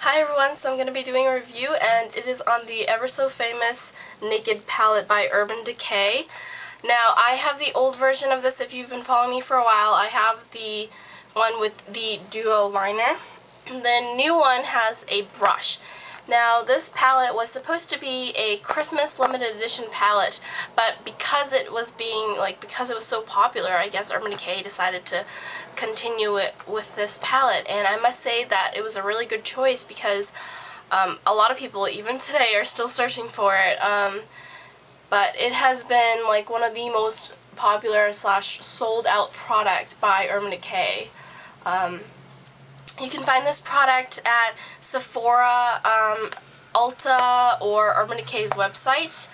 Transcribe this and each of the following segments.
Hi everyone, so I'm going to be doing a review and it is on the ever so famous Naked palette by Urban Decay. Now I have the old version of this. If you've been following me for a while, I have the one with the duo liner. The new one has a brush. Now this palette was supposed to be a Christmas limited edition palette, but because it was so popular, I guess Urban Decay decided to continue it with this palette, and I must say that it was a really good choice because a lot of people even today are still searching for it, but it has been like one of the most popular / sold out products by Urban Decay. You can find this product at Sephora, Ulta, or Urban Decay's website.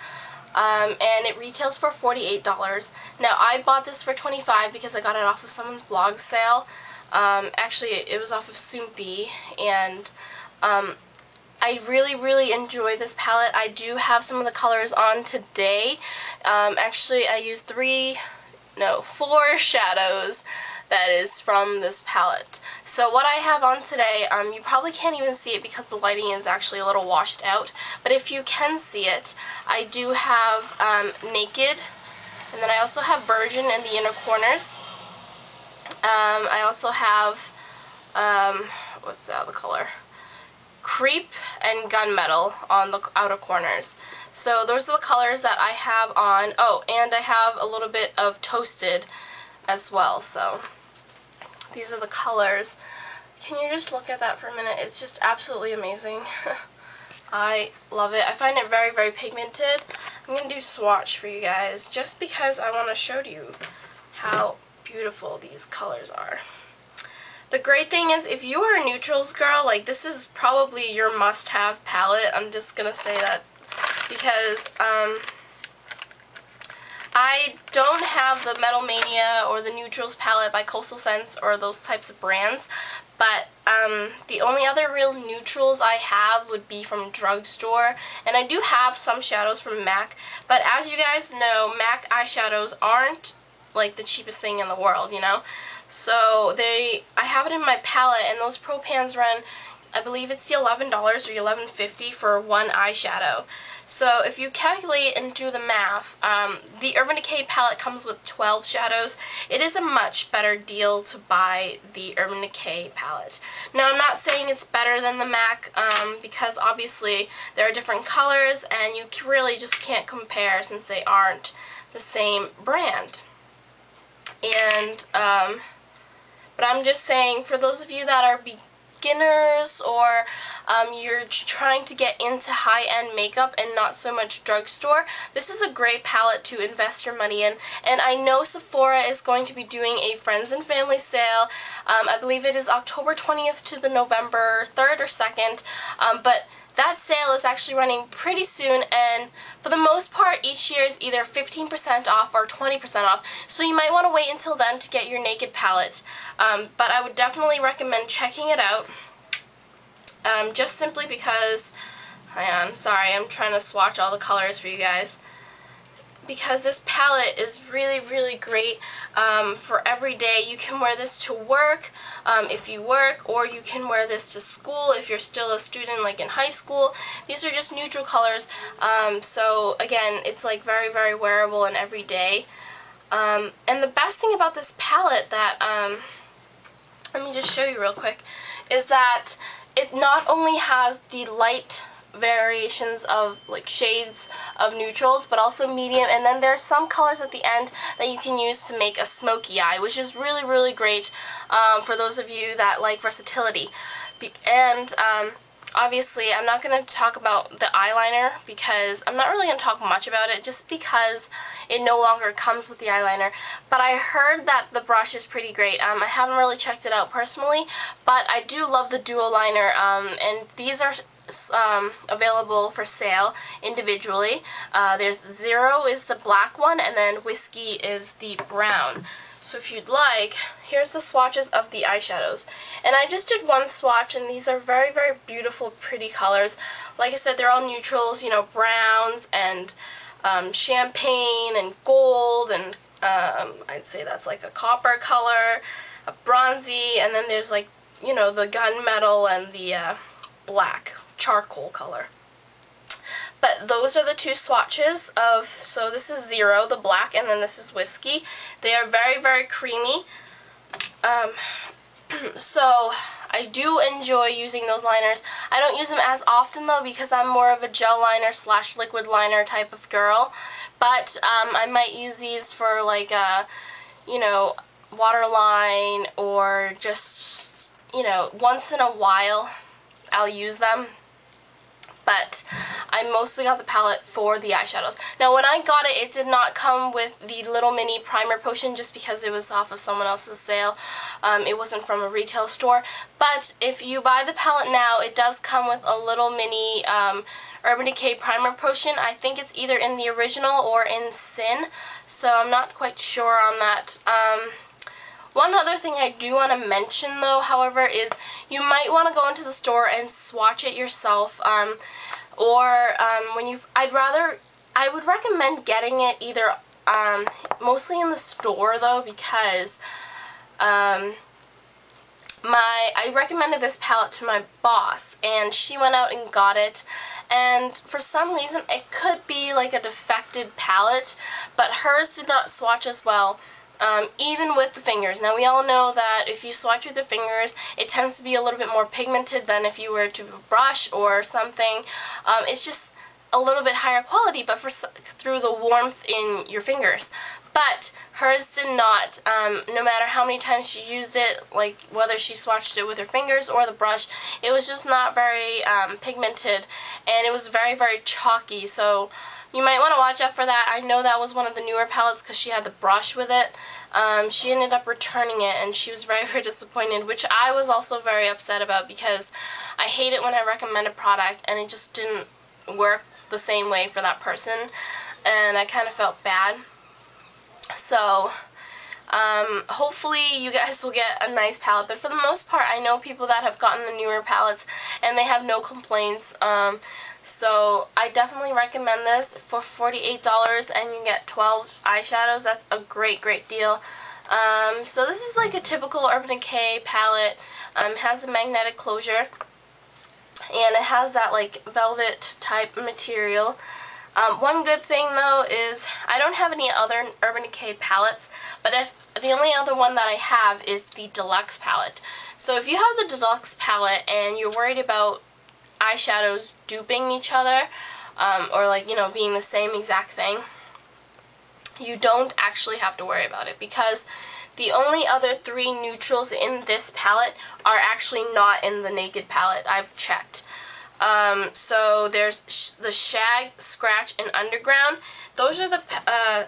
And it retails for $48. Now I bought this for $25 because I got it off of someone's blog sale. Actually it was off of Soompi, and I really enjoy this palette. I do have some of the colors on today. Actually I used 4 shadows that is from this palette. So what I have on today, you probably can't even see it because the lighting is actually a little washed out, but if you can see it, I do have Naked, and then I also have Virgin in the inner corners. I also have, what's the other color? Creep and Gunmetal on the outer corners. So those are the colors that I have on. Oh, and I have a little bit of Toasted as well, so these are the colors. Can you just look at that for a minute? It's just absolutely amazing. I love it. I find it very pigmented. I'm going to do swatch for you guys just because I want to show you how beautiful these colors are. The great thing is, if you are a neutrals girl, like, this is probably your must-have palette. I'm just going to say that because I don't have the Metal Mania or the Neutrals palette by Coastal Scents or those types of brands, but the only other real neutrals I have would be from drugstore, and I do have some shadows from MAC, but as you guys know, MAC eyeshadows aren't like the cheapest thing in the world, you know? So I have it in my palette, and those Pro Pans run, I believe it's the $11 or $11.50 for one eyeshadow. So if you calculate and do the math, the Urban Decay palette comes with 12 shadows. It is a much better deal to buy the Urban Decay palette. Now I'm not saying it's better than the MAC because obviously there are different colors and you really just can't compare since they aren't the same brand. And but I'm just saying, for those of you that are beginners or you're trying to get into high-end makeup and not so much drugstore, this is a great palette to invest your money in. And I know Sephora is going to be doing a Friends and Family sale. I believe it is October 20th to the November 3rd or 2nd, but that sale is actually running pretty soon, and for the most part each year is either 15% off or 20% off, so you might want to wait until then to get your Naked palette. But I would definitely recommend checking it out, just simply because, hang on, sorry, I'm trying to swatch all the colors for you guys, because this palette is really great for every day. You can wear this to work if you work, or you can wear this to school if you're still a student, like in high school. These are just neutral colors, so again, it's like very wearable and everyday. And the best thing about this palette that, let me just show you real quick, is that it not only has the light variations of like shades of neutrals, but also medium, and then there are some colors at the end that you can use to make a smoky eye, which is really great for those of you that like versatility. And obviously I'm not going to talk about the eyeliner because I'm not really going to talk much about it, just because it no longer comes with the eyeliner, but I heard that the brush is pretty great. I haven't really checked it out personally, but I do love the duo liner, and these are available for sale individually. There's Zero is the black one, and then Whiskey is the brown. So if you'd like, here's the swatches of the eyeshadows. And I just did one swatch, and these are very beautiful, pretty colors. Like I said, they're all neutrals, you know, browns and champagne and gold, and I'd say that's like a copper color, a bronzy, and then there's like, you know, the gunmetal and the black, charcoal color. But those are the two swatches of, so this is Zero, the black, and then this is Whiskey. They are very, very creamy. So I do enjoy using those liners. I don't use them as often though because I'm more of a gel liner / liquid liner type of girl. But I might use these for like a, you know, waterline, or just, you know, once in a while I'll use them. But I mostly got the palette for the eyeshadows. Now when I got it, it did not come with the little mini primer potion just because it was off of someone else's sale. It wasn't from a retail store. But if you buy the palette now, it does come with a little mini Urban Decay primer potion. I think it's either in the original or in Sin, so I'm not quite sure on that. One other thing I do want to mention though, however, is you might want to go into the store and swatch it yourself, when I would recommend getting it either, mostly in the store though, because I recommended this palette to my boss and she went out and got it, and for some reason it could be like a defected palette, but hers did not swatch as well. Even with the fingers. Now we all know that if you swatch with the fingers, it tends to be a little bit more pigmented than if you were to brush or something. It's just a little bit higher quality, but through the warmth in your fingers. But hers did not. No matter how many times she used it, like whether she swatched it with her fingers or the brush, it was just not very pigmented, and it was very, very chalky. So you might want to watch out for that. I know that was one of the newer palettes because she had the brush with it. She ended up returning it and she was very, very disappointed, which I was also very upset about because I hate it when I recommend a product and it just didn't work the same way for that person, and I kind of felt bad. So hopefully you guys will get a nice palette, but for the most part I know people that have gotten the newer palettes and they have no complaints. So I definitely recommend this for $48 and you get 12 eyeshadows. That's a great, great deal. So this is like a typical Urban Decay palette. It has a magnetic closure and it has that like velvet type material. One good thing though is I don't have any other Urban Decay palettes, but the only other one that I have is the Deluxe palette. So if you have the Deluxe palette and you're worried about eyeshadows duping each other, or like, you know, being the same exact thing, you don't actually have to worry about it because the only other 3 neutrals in this palette are actually not in the Naked palette. I've checked. So there's the Shag, Scratch, and Underground. Those are the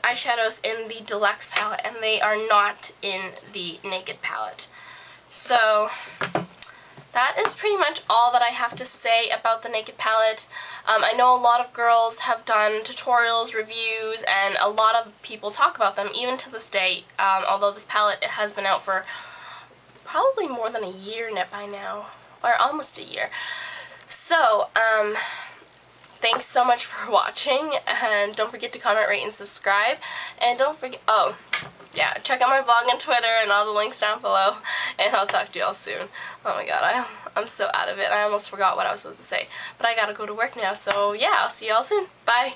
eyeshadows in the Deluxe palette, and they are not in the Naked palette. So that is pretty much all that I have to say about the Naked palette. I know a lot of girls have done tutorials, reviews, and a lot of people talk about them, even to this day, although this palette has been out for probably more than a year by now, or almost a year. So, thanks so much for watching, and don't forget to comment, rate, and subscribe, and don't forget, oh, yeah, check out my blog and Twitter and all the links down below, and I'll talk to you all soon. Oh my god, I'm so out of it. I almost forgot what I was supposed to say, but I gotta go to work now, so yeah, I'll see you all soon. Bye!